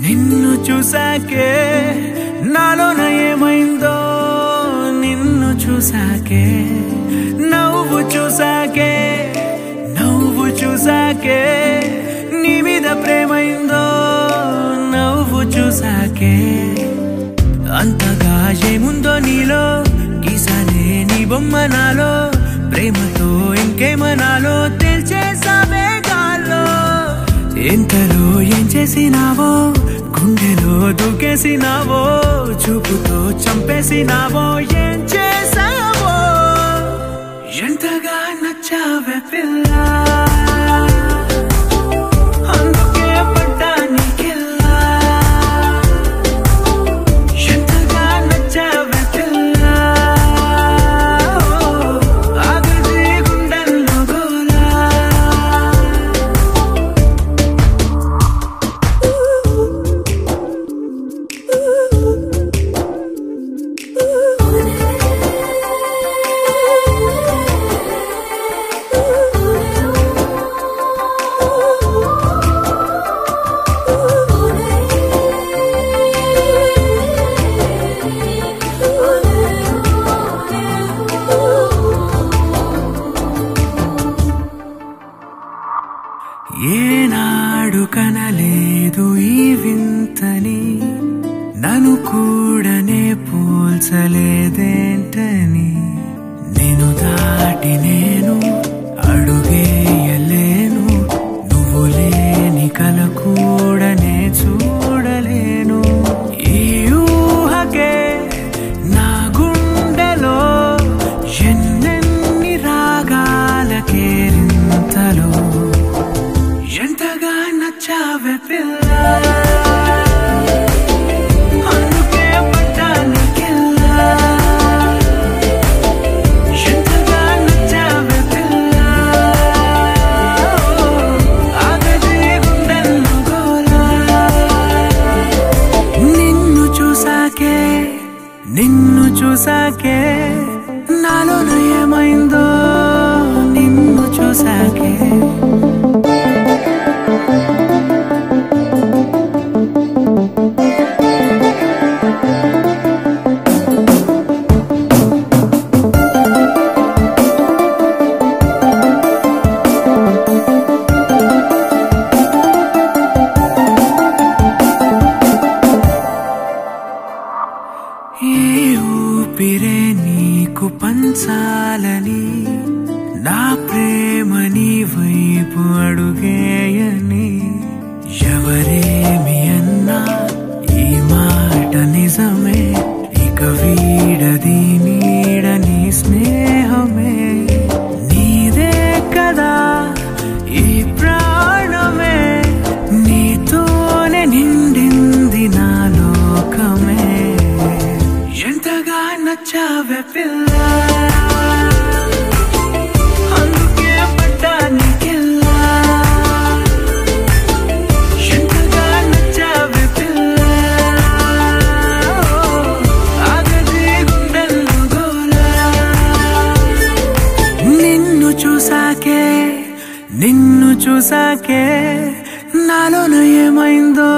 నిన్ను చూసాకే నాలోన ఏమైందో నిన్ను చూసాకే నవ్వు చూసాకే నీ మీద ప్రేమైందో నవ్వు చూసాకే అంతగా ఏముందో నీలో గీసానే నీ బొమ్మ నాలో ప్రేమతో ఇంకేమనాలో తెలిచేసావే గాల్లో ఎంతలో ఏం చేసినావో గుండెలో దూకేసినావో చూపుతో చంపేసినావో ఏం చేసావో ఎంతగా నచ్చావే పిల్ల అందుకే పడ్డా నీకెల్లా ఎంతగా నచ్చావే పిల్ల ఆగది గుండెల్లో గోలా ఏనాడు కనలేదు ఈ వింతని నన్ను కూడానే పోల్చలేదేంటని నేను దాటి నేను అడుగేయలేను నువ్వు లేని కల కూడానే చూడలేను ఈ ఊహకే నా గుండెలో ఎన్నెన్ని రాగాలకేరింతలో ఎంతగా నచ్చావే పిల్ల అందుకే పడ్డా నీకెల్లా ఎంతగా నచ్చావే పిల్ల ఆగది గుండెల్లో గోలా నిన్ను చూసాకే నాలోన ఏమైందో నిన్ను చూసాకే ఏ ఊపిరే నీకు పంచాలని నా ప్రేమ నీ వైపు అడుగేయని ఎవరేమి అన్నా ఈ మాట నిజమే ఇక వీడది నీడని స్నేహమే నీదే కదా ఈ ప్రాణమే నీతోనే నిండింది నా లోకమే ఎంతగా నచ్చావే పిల్ల అందుకే పడ్డా నీకెల్లా ఎంతగా నచ్చావే పిల్ల ఆగది గుండెల్లో గోలా నిన్ను చూసాకే నాలోన ఏమైందో